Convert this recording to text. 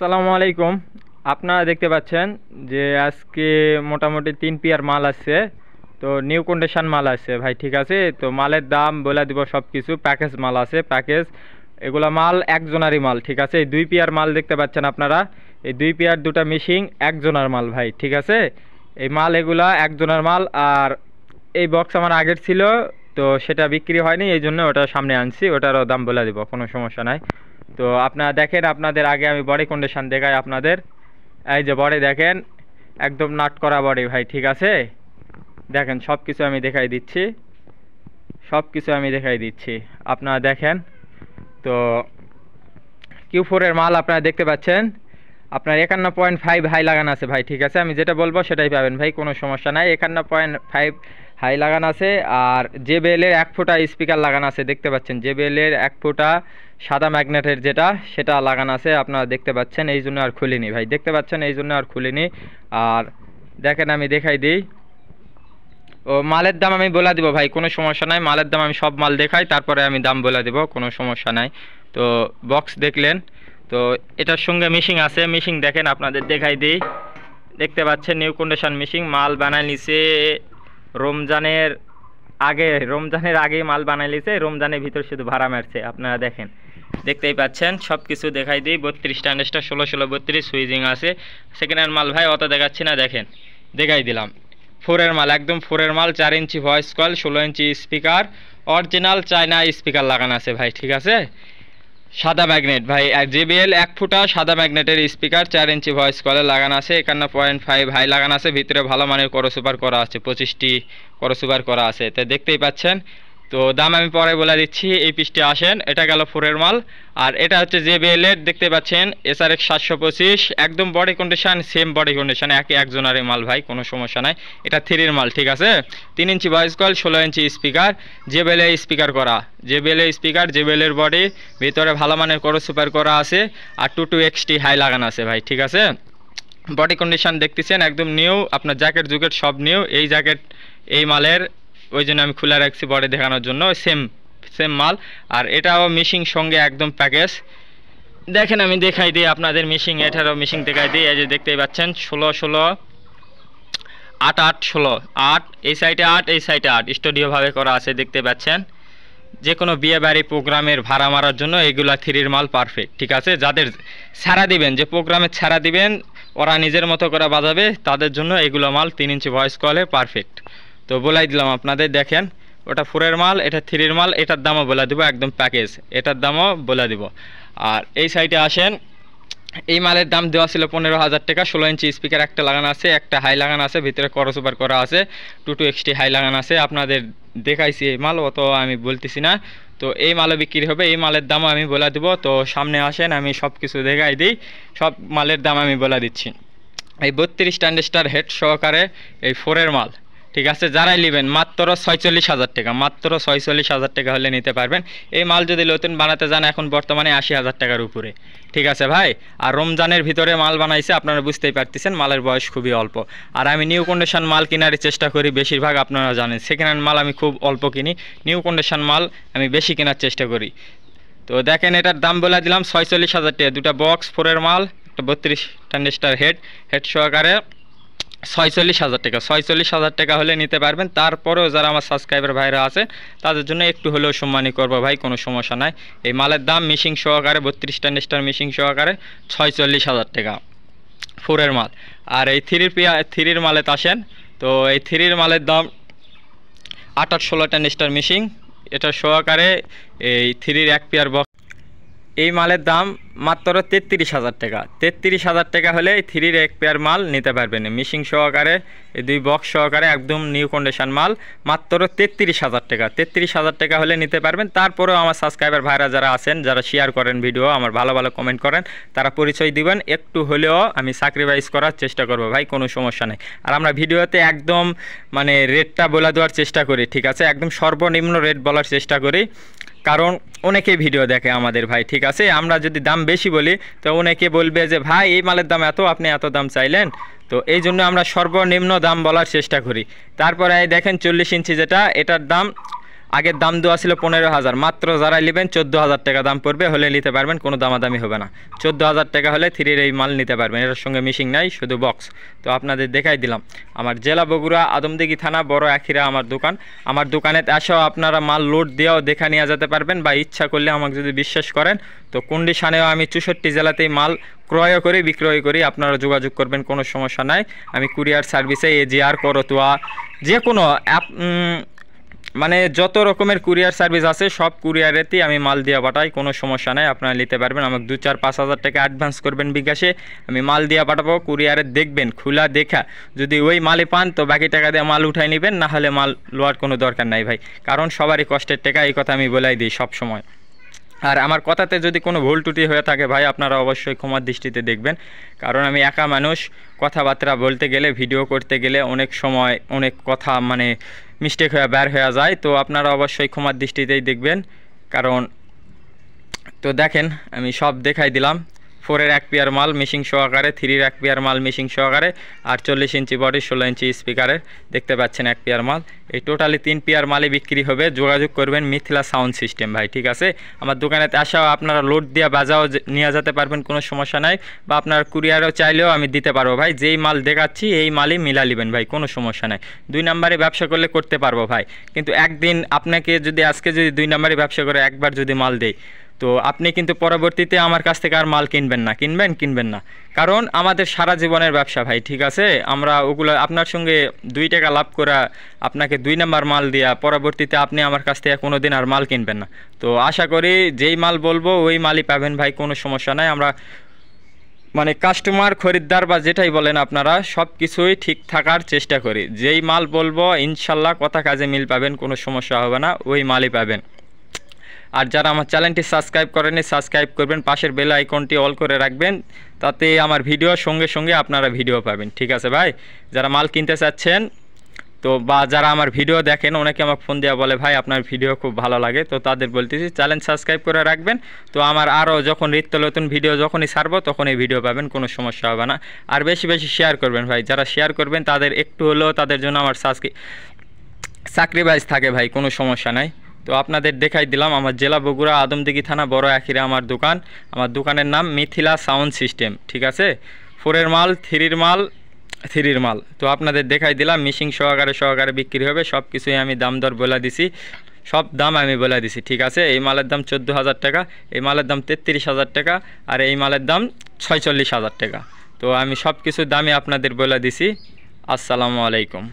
আসসালামু আলাইকুম। আপনারা দেখতে পাচ্ছেন যে আজকে মোটামুটি 3 পেয়ার মাল আছে। তো নিউ কন্ডিশন মাল আছে ভাই, ঠিক আছে। তো মালের দাম বলে দিব, সব কিছু প্যাকেজ মাল আছে, প্যাকেজ এগুলা মাল একজনারই মাল, ঠিক আছে। এই 2 পেয়ার মাল দেখতে পাচ্ছেন আপনারা, এই 2 পেয়ার 2টা মেশিন একজনের মাল ভাই, ঠিক আছে। এই মাল এগুলা একজনের মাল। আর এই বক্স আমার আগের ছিল, তো সেটা বিক্রি হয়নি, এই জন্য ওটা সামনে আনছি, ওটারও দাম বলে দিব, কোনো সমস্যা নাই। তো আপনারা দেখেন, আপনাদের আগে আমি বডি কন্ডিশন দেখাই আপনাদের। এই যে বডি দেখেন, একদম নাট করা বডি ভাই, ঠিক আছে। দেখেন সব কিছু আমি দেখাই দিচ্ছি, সব কিছু আমি দেখাই দিচ্ছি, আপনারা দেখেন। তো Q4 এর মাল আপনারা দেখতে পাচ্ছেন, আপনার 51.5 হাই লাগানো আছে ভাই, ঠিক আছে। আমি যেটা বলবো সেটাই পাবেন ভাই, কোনো সমস্যা নাই। 51.5 হাই লাগানো আছে। আর JBL এর 1 ফুটা স্পিকার লাগানো আছে, দেখতে পাচ্ছেন। JBL এর 1 ফুটা সাদা ম্যাগনেটের যেটা, সেটা লাগানো আছে, আপনারা দেখতে পাচ্ছেন। এই জন্য আর খুলিনি ভাই, দেখতে পাচ্ছেন, এই জন্য আর খুলিনি। আর দেখেন আমি দেখাই দিই। ও মালের দাম আমি বলে দিব ভাই, কোনো সমস্যা নাই। মালের দাম আমি সব মাল দেখাই, তারপরে আমি দাম বলে দিব, কোনো সমস্যা নাই। তো বক্স দেখলেন, তো এটার সঙ্গে মেশিন আছে, মেশিন দেখেন আপনাদের দেখাই দিই। দেখতে পাচ্ছেন নিউ কন্ডিশন মেশিন, মাল বানাই নিছে রমজানের আগেই মাল বানাই নিছে, রমজানের ভিতর শুধু ভাড়া মারছে, আপনারা দেখেন, দেখতেই পাচ্ছেন। সব কিছু দেখাই দিই। 32 স্ট্যান্ডার্ডটা 16 সুইজিং আছে। সেকেন্ড হ্যান্ড মাল ভাই অত দেখাচ্ছি না, দেখেন দেখাই দিলাম। 4 মাল, একদম 4 মাল, 4 ইঞ্চি ভয়েস কল, 16 ইঞ্চি স্পিকার, অরিজিনাল চায়না স্পিকার লাগানো আছে ভাই, ঠিক আছে। সাদা ম্যাগনেট ভাই, JBL 1 ফুটা সাদা ম্যাগনেটের স্পিকার, 4 ইঞ্চি ভয়েস কলে লাগানো আছে। 51.5 হাই লাগানো আছে, ভিতরে ভালো মানের করসুপার করা আছে, 25টি করসুপার করা আছে, তো দেখতেই পাচ্ছেন। তো দাম আমি পরে বলে দিচ্ছি, এই পিসটি আসেন। এটা গেল 4 মাল। আর এটা হচ্ছে JBL এর, দেখতে পাচ্ছেন SRX 725, একদম body condition, same body condition, একজনের মাল ভাই, কোনো সমস্যা নাই। এটা 3 মাল, ঠিক আছে। 3 ইঞ্চি ভয়েস কল, 16 ইঞ্চি স্পিকার, JBL স্পিকার করা, JBL স্পিকার, JBL এর বডি, ভিতরে ভালো মানের করসুপার করা আছে। আর 22XT হাই লাগানো আছে ভাই, ঠিক আছে। বডি কন্ডিশন দেখতেছেন একদম নিউ, আপনার জ্যাকেট জুকেট সব নিউ। এই জ্যাকেট এই মালের, ওই জন্য আমি খুলে রাখছি বডি দেখানোর জন্য, সেম মাল। আর এটাও মিশিং সঙ্গে একদম প্যাকেজ। দেখেন আমি দেখাই দিই আপনাদের মিশিং, এটারও মিশিং দেখাই দিই। এই যে দেখতেই পাচ্ছেন 16 8 8 16 8, এই সাইডে 8, এই সাইডে 8, স্টুডিওভাবে করা আছে, দেখতে পাচ্ছেন। যে কোনো বিয়ে বাড়ি প্রোগ্রামের ভাড়া মারার জন্য এগুলা 3 মাল পারফেক্ট, ঠিক আছে। যাদের ছাড়া দিবেন, যে প্রোগ্রামে ছাড়া দিবেন, ওরা নিজের মতো করে বাজাবে, তাদের জন্য এগুলো মাল 3 ইঞ্চি ভয়েস কলে পারফেক্ট। তো বলাই দিলাম আপনাদের, দেখেন ওটা 4 মাল, এটা 3 মাল, এটার দামও বলে দিব, একদম প্যাকেজ, এটার দামও বলে দিব। আর এই সাইডে আসেন, এই মালের দাম দেওয়া ছিল 15,000 টাকা। 16 ইঞ্চি স্পিকার একটা লাগানো আছে, একটা হাই লাগানো আছে, ভিতরে করসুপার করা আছে, 22XT হাই লাগানো আছে, আপনাদের দেখাইছি এই মাল, অত আমি বলতেছি না। তো এই মালও বিক্রি হবে, এই মালের দামও আমি বলে দিব। তো সামনে আসেন, আমি সব কিছু দেখাই দিই, সব মালের দাম আমি বলে দিচ্ছি। এই 32 স্ট্যান্ডার্ড হেড সহকারে এই 4 মাল, ঠিক আছে। যারাই নেবেন মাত্র 46,000 টাকা, মাত্র 46,000 টাকা হলে নিতে পারবেন। এই মাল যদি নতুন বানাতে যান, এখন বর্তমানে 80,000 টাকার উপরে, ঠিক আছে ভাই। আর রমজানের ভিতরে মাল বানাইছে, আপনারা বুঝতেই পারতেছেন, মালের বয়স খুবই অল্প। আর আমি নিউ কন্ডিশন মাল কেনার চেষ্টা করি বেশিরভাগ, আপনারা জানেন। সেকেন্ড হ্যান্ড মাল আমি খুব অল্প কিনি, নিউ কন্ডিশন মাল আমি বেশি কেনার চেষ্টা করি। তো দেখেন এটার দাম বলে দিলাম 46,000 টাকা। দুটা বক্স 4 মাল, একটা 32 স্ট্যান্ডার্ড হেড সহকারে 46,000 টাকা। 46,000 টাকা হলে নিতে পারবেন। তারপরেও যারা আমার সাবস্ক্রাইবার ভাইরা আছে, তাদের জন্য একটু হলেও সম্মানী করবো ভাই, কোনো সমস্যা নাই। এই মালের দাম মিশিং সহকারে, 32 স্ট্যান্ডার্ড মিশিং সহকারে 46,000 টাকা 4 মাল। আর এই 3 মালেতে আসেন, তো এই 3 মালের দাম 8 16 স্ট্যান্ডার্ড মিশিং, এটা সহকারে এই 3 এক পেয়ার বক্স। এই মালের দাম মাত্র 33,000 টাকা। 33,000 টাকা হলে এই 3 এক পেয়ার মাল নিতে পারবেন, মিশিং সহকারে, এই 2 বক্স সহকারে, একদম নিউ কন্ডিশন মাল, মাত্র 33,000 টাকা। 33,000 টাকা হলে নিতে পারবেন। তারপরেও আমার সাবস্ক্রাইবার ভাইরা যারা আছেন, যারা শেয়ার করেন ভিডিও, আমার ভালো ভালো কমেন্ট করেন, তারা পরিচয় দিবেন, একটু হলেও আমি স্যাক্রিফাইস করার চেষ্টা করব ভাই, কোনো সমস্যা নেই। আর আমরা ভিডিওতে একদম মানে রেটটা বলে দেওয়ার চেষ্টা করি, ঠিক আছে, একদম সর্বনিম্ন রেট বলার চেষ্টা করি, কারণ অনেকেই ভিডিও দেখে আমাদের ভাই, ঠিক আছে। আমরা যদি দাম বেশি বলি, তো অনেকে বলবে যে ভাই এই মালের দাম এত, আপনি এত দাম চাইলেন। তো এই জন্য আমরা সর্বনিম্ন দাম বলার চেষ্টা করি। তারপরে এই দেখেন 40 ইঞ্চি যেটা, এটার দাম আগের দাম দেওয়া ছিল 15,000, মাত্র যারা নেবেন 14,000 টাকা দাম পড়বে, হলে নিতে পারবেন, কোনো দামাদামি হবে না। 14,000 টাকা হলে থ্রির এই মাল নিতে পারবেন, এর সঙ্গে মিশিং নাই, শুধু বক্স। তো আপনাদের দেখাই দিলাম। আমার জেলা বগুড়া, আদমদিঘি থানা, বড় আখিরা আমার দোকান। আমার দোকানে এসেও আপনারা মাল লোড দিয়েও দেখা নিয়ে যেতে পারবেন, বা ইচ্ছা করলে আমাকে যদি বিশ্বাস করেন তো কন্ডিশনেও আমি 64 জেলাতেই মাল ক্রয় করি, বিক্রয় করি। আপনারা যোগাযোগ করবেন, কোনো সমস্যা নাই। আমি কুরিয়ার সার্ভিসে এজিআর, করতোয়া, যে কোনো অ্যাপ, মানে যত রকমের কুরিয়ার সার্ভিস আছে সব কুরিয়ারেতেই আমি মাল দিয়ে পাঠাই, কোনো সমস্যা নাই। আপনারা নিতে পারবেন। আমাকে 2-4-5 হাজার টাকা অ্যাডভান্স করবেন বিকাশে, আমি মাল দিয়ে পাঠাবো। কুরিয়ারে দেখবেন, খোলা দেখা যদি ওই মালই পান তো বাকি টাকা দিয়ে মাল উঠাই নেবেন, না হলে মাল লোয়ার কোনো দরকার নাই ভাই, কারণ সবারই কষ্টের টাকা, এই কথা আমি বলাই দিই সব সময়। আর আমার কথাতে যদি কোনো ভুল ত্রুটি হয়ে থাকে ভাই, আপনারা অবশ্যই ক্ষমার দৃষ্টিতে দেখবেন, কারণ আমি একা মানুষ, কথাবার্তা বলতে গেলে, ভিডিও করতে গেলে অনেক সময় অনেক কথা মানে মিস্টেক হয়ে বের হয়ে যায়। তো আপনারা অবশ্যই ক্ষমার দৃষ্টিতেই দেখবেন। কারণ তো দেখেন আমি সব দেখাই দিলাম। 4-এর 1 পেয়ার মাল মিশিং সহকারে, 3-এর 1 পেয়ার মাল মিশিং সহকারে, আর 40 ইঞ্চি বডি, 16 ইঞ্চি স্পিকারের, দেখতে পাচ্ছেন 1 পেয়ার মাল। এই টোটালি 3 পেয়ার মালই বিক্রি হবে। যোগাযোগ করবেন মিথিলা সাউন্ড সিস্টেম ভাই, ঠিক আছে। আমার দোকানেতে আসাও আপনারা লোড দিয়ে বাজাও নিয়ে যেতে পারবেন, কোনো সমস্যা নাই। বা আপনার কুরিয়ারও চাইলেও আমি দিতে পারবো ভাই, যেই মাল দেখাচ্ছি এই মালই মিলা নেবেন ভাই, কোনো সমস্যা নাই। 2 নম্বরে ব্যবসা করলে করতে পারবো ভাই, কিন্তু একদিন আপনাকে যদি আজকে যদি 2 নম্বরে ব্যবসা করে একবার যদি মাল দেই, তো আপনি কিন্তু পরবর্তীতে আমার কাছ থেকে আর মাল কিনবেন না, কিনবেন না, কারণ আমাদের সারা জীবনের ব্যবসা ভাই, ঠিক আছে। আমরা ওগুলো আপনার সঙ্গে 2 টাকা লাভ করা, আপনাকে 2 নাম্বার মাল দেওয়া, পরবর্তীতে আপনি আমার কাছ থেকে কোনো দিন আর মাল কিনবেন না। তো আশা করি যেই মাল বলবো ওই মালই পাবেন ভাই, কোনো সমস্যা নাই। আমরা মানে কাস্টমার, খরিদ্দার বা যেটাই বলেন আপনারা, সব কিছুই ঠিক থাকার চেষ্টা করি। যেই মাল বলবো ইনশাল্লাহ কথা কাজে মিল পাবেন, কোনো সমস্যা হবে না, ওই মালই পাবেন। আর যারা আমার চ্যানেলটি সাবস্ক্রাইব করেনি সাবস্ক্রাইব করবেন, পাশের বেল আইকনটি অল করে রাখবেন, তাতে আমার ভিডিও সঙ্গে সঙ্গে আপনারা ভিডিও পাবেন, ঠিক আছে ভাই। যারা মাল কিনতে চাচ্ছেন তো, বা যারা আমার ভিডিও দেখেন, অনেকে আমাকে ফোন দেওয়া বলে ভাই আপনার ভিডিও খুব ভালো লাগে, তো তাদের বলতেছি চ্যানেল সাবস্ক্রাইব করে রাখবেন। তো আমার আরও যখন নিত্য নতুন ভিডিও যখনই ছাড়বো তখনই ভিডিও পাবেন, কোনো সমস্যা হবে না। আর বেশি বেশি শেয়ার করবেন ভাই, যারা শেয়ার করবেন তাদের একটু হলেও তাদের জন্য আমার সাকরিফাইস থাকে ভাই, কোনো সমস্যা নাই। তো আপনাদের দেখাই দিলাম। আমার জেলা বগুড়া, আদমদিঘি থানা, বড় আখিরা আমার দোকান। আমার দোকানের নাম মিথিলা সাউন্ড সিস্টেম, ঠিক আছে। 4-এর মাল, 3-এর মাল তো আপনাদের দেখাই দিলাম। মিশিং সহকারে বিক্রি হবে, সব কিছুই আমি দাম দর বলে দিছি, সব দাম আমি বলে দিছি, ঠিক আছে। এই মালের দাম 14,000 টাকা, এই মালের দাম 33,000 টাকা, আর এই মালের দাম 46,000 টাকা। তো আমি সব কিছু দামই আপনাদের বলে দিছি। আসসালামু আলাইকুম।